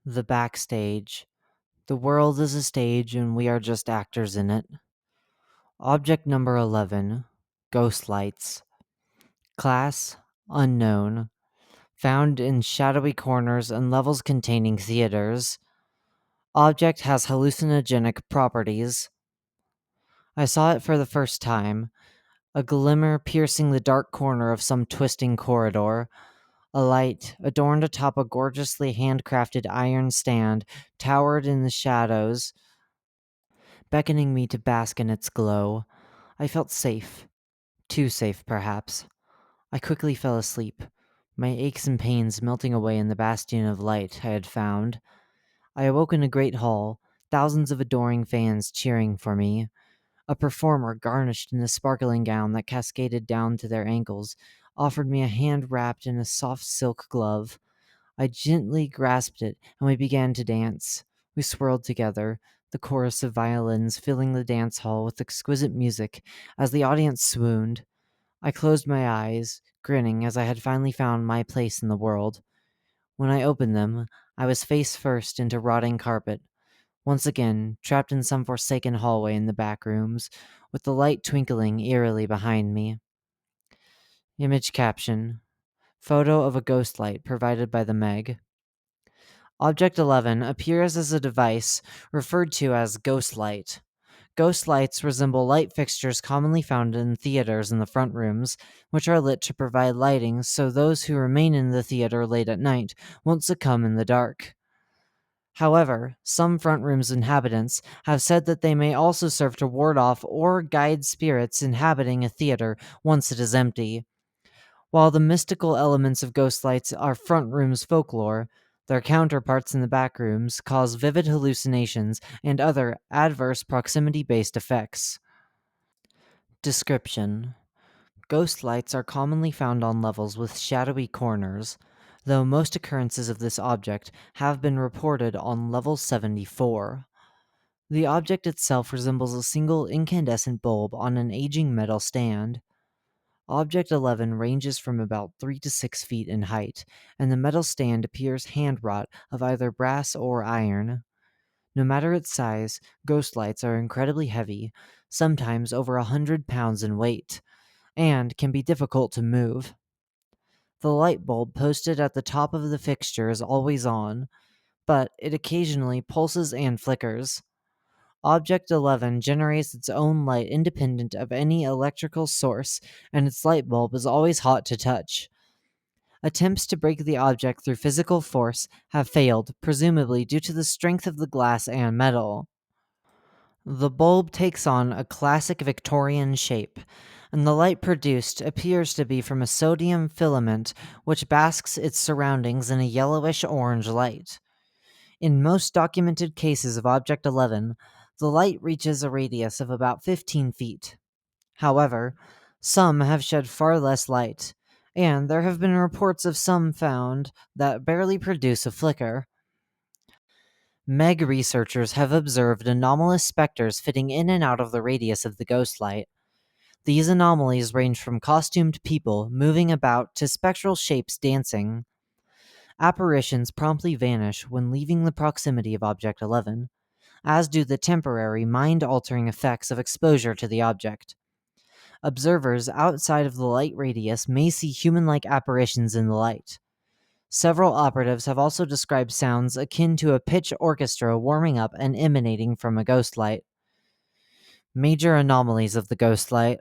The backstage. The world is a stage and we are just actors in it. Object number 11. Ghost lights. Class unknown. Found in shadowy corners and levels containing theaters. Object has hallucinogenic properties. I saw it for the first time. A glimmer piercing the dark corner of some twisting corridor. A light, adorned atop a gorgeously handcrafted iron stand, towered in the shadows, beckoning me to bask in its glow. I felt safe. Too safe, perhaps. I quickly fell asleep, my aches and pains melting away in the bastion of light I had found. I awoke in a great hall, thousands of adoring fans cheering for me. A performer, garnished in a sparkling gown that cascaded down to their ankles, offered me a hand wrapped in a soft silk glove. I gently grasped it, and we began to dance. We swirled together, the chorus of violins filling the dance hall with exquisite music as the audience swooned. I closed my eyes, grinning as I had finally found my place in the world. When I opened them, I was face first into rotting carpet, once again trapped in some forsaken hallway in the back rooms, with the light twinkling eerily behind me. Image caption: Photo of a ghost light provided by the Meg. Object 11 appears as a device referred to as ghost light. Ghost lights resemble light fixtures commonly found in theaters in the front rooms, which are lit to provide lighting so those who remain in the theater late at night won't succumb in the dark. However, some front rooms inhabitants have said that they may also serve to ward off or guide spirits inhabiting a theater once it is empty. While the mystical elements of ghost lights are front rooms folklore, their counterparts in the back rooms cause vivid hallucinations and other adverse proximity based effects. Description: Ghost lights are commonly found on levels with shadowy corners, though most occurrences of this object have been reported on level 74. The object itself resembles a single incandescent bulb on an aging metal stand. Object 11 ranges from about 3 to 6 feet in height, and the metal stand appears hand wrought of either brass or iron. No matter its size, ghost lights are incredibly heavy, sometimes over 100 pounds in weight, and can be difficult to move. The light bulb posted at the top of the fixture is always on, but it occasionally pulses and flickers. Object 11 generates its own light independent of any electrical source, and its light bulb is always hot to touch. Attempts to break the object through physical force have failed, presumably due to the strength of the glass and metal. The bulb takes on a classic Victorian shape, and the light produced appears to be from a sodium filament which basks its surroundings in a yellowish orange light. In most documented cases of Object 11, the light reaches a radius of about 15 feet. However, some have shed far less light, and there have been reports of some found that barely produce a flicker. Meg researchers have observed anomalous specters fitting in and out of the radius of the ghost light. These anomalies range from costumed people moving about to spectral shapes dancing. Apparitions promptly vanish when leaving the proximity of Object 11, as do the temporary mind-altering effects of exposure to the object. Observers outside of the light radius may see human-like apparitions in the light. Several operatives have also described sounds akin to a pitch orchestra warming up and emanating from a ghost light. Major anomalies of the ghost light.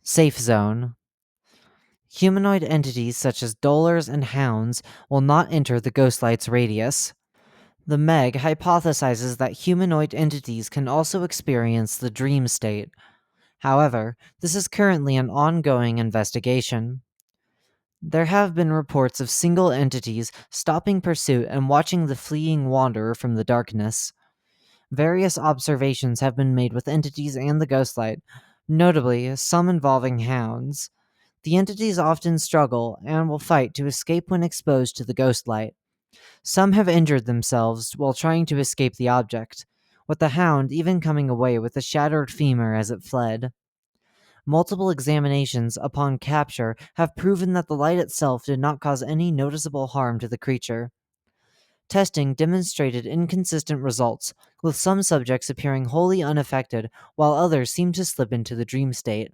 Safe zone. Humanoid entities such as dolers and hounds will not enter the ghost light's radius. The Meg hypothesizes that humanoid entities can also experience the dream state. However, this is currently an ongoing investigation. There have been reports of single entities stopping pursuit and watching the fleeing wanderer from the darkness. Various observations have been made with entities and the ghostlight, notably some involving hounds. The entities often struggle and will fight to escape when exposed to the ghostlight. Some have injured themselves while trying to escape the object, with the hound even coming away with a shattered femur as it fled. Multiple examinations upon capture have proven that the light itself did not cause any noticeable harm to the creature. Testing demonstrated inconsistent results, with some subjects appearing wholly unaffected while others seemed to slip into the dream state.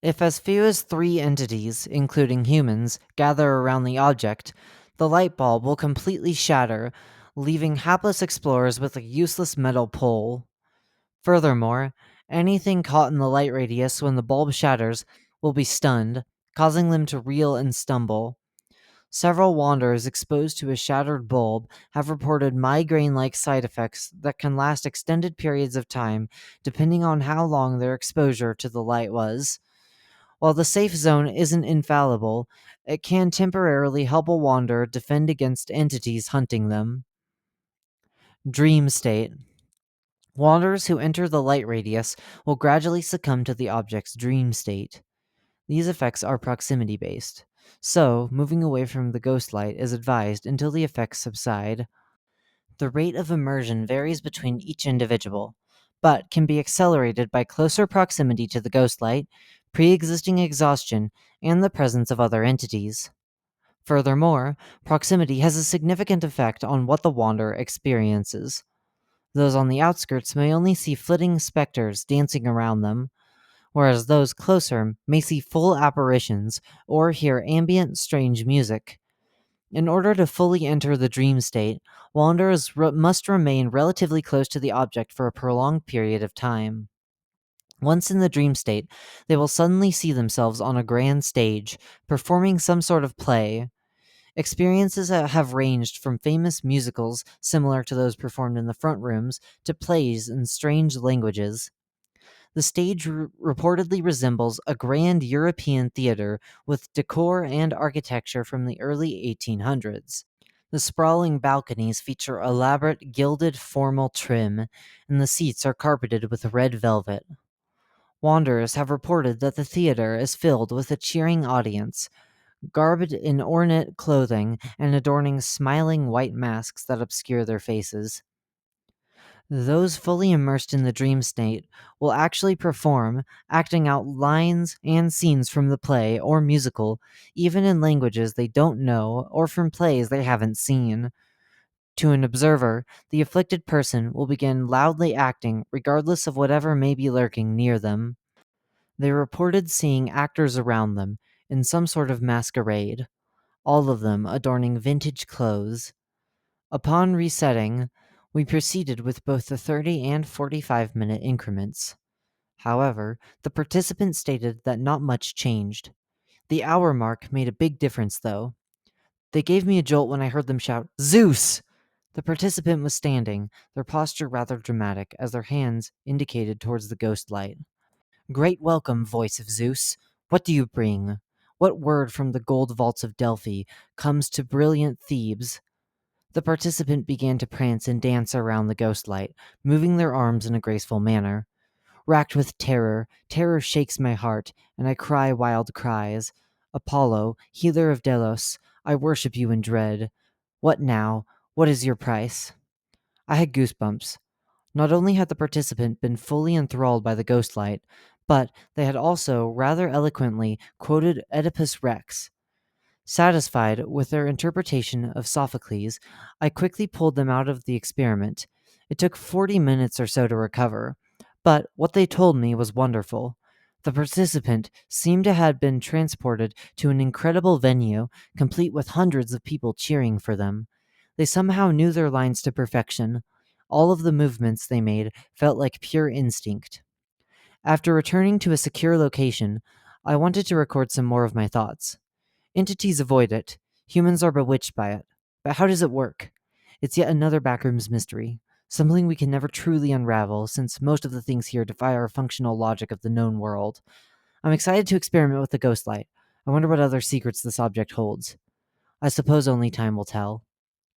If as few as 3 entities, including humans, gather around the object, the light bulb will completely shatter, leaving hapless explorers with a useless metal pole. Furthermore, anything caught in the light radius when the bulb shatters will be stunned, causing them to reel and stumble. Several wanderers exposed to a shattered bulb have reported migraine like side effects that can last extended periods of time depending on how long their exposure to the light was. While the safe zone isn't infallible, it can temporarily help a wanderer defend against entities hunting them. Dream state. Wanderers who enter the light radius will gradually succumb to the object's dream state. These effects are proximity based, so moving away from the ghost light is advised until the effects subside. The rate of immersion varies between each individual, but can be accelerated by closer proximity to the ghost light, pre existing exhaustion, and the presence of other entities. Furthermore, proximity has a significant effect on what the wanderer experiences. Those on the outskirts may only see flitting specters dancing around them, whereas those closer may see full apparitions or hear ambient, strange music. In order to fully enter the dream state, wanderers must remain relatively close to the object for a prolonged period of time. Once in the dream state, they will suddenly see themselves on a grand stage, performing some sort of play. Experiences have ranged from famous musicals similar to those performed in the front rooms to plays in strange languages. The stage reportedly resembles a grand European theater with decor and architecture from the early 1800s. The sprawling balconies feature elaborate gilded formal trim, and the seats are carpeted with red velvet. Wanderers have reported that the theater is filled with a cheering audience, garbed in ornate clothing and adorning smiling white masks that obscure their faces. Those fully immersed in the dream state will actually perform, acting out lines and scenes from the play or musical, even in languages they don't know or from plays they haven't seen. To an observer, the afflicted person will begin loudly acting regardless of whatever may be lurking near them. They reported seeing actors around them in some sort of masquerade, all of them adorning vintage clothes. Upon resetting, we proceeded with both the 30 and 45-minute increments. However, the participant stated that not much changed. The hour mark made a big difference, though. They gave me a jolt when I heard them shout, "Zeus!" The participant was standing, their posture rather dramatic, as their hands indicated towards the ghost light. "Great welcome, voice of Zeus. What do you bring? What word from the gold vaults of Delphi comes to brilliant Thebes?" The participant began to prance and dance around the ghost light, moving their arms in a graceful manner. Racked with terror, terror shakes my heart, and I cry wild cries. "Apollo, healer of Delos, I worship you in dread. What now? What is your price?" I had goosebumps. Not only had the participant been fully enthralled by the ghost light, but they had also rather eloquently quoted Oedipus Rex. Satisfied with their interpretation of Sophocles, I quickly pulled them out of the experiment. It took 40 minutes or so to recover, but what they told me was wonderful. The participant seemed to have been transported to an incredible venue, complete with hundreds of people cheering for them. They somehow knew their lines to perfection. All of the movements they made felt like pure instinct. After returning to a secure location, I wanted to record some more of my thoughts. Entities avoid it. Humans are bewitched by it. But how does it work? It's yet another Backrooms mystery, something we can never truly unravel since most of the things here defy our functional logic of the known world. I'm excited to experiment with the ghost light. I wonder what other secrets this object holds. I suppose only time will tell.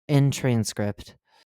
End transcript.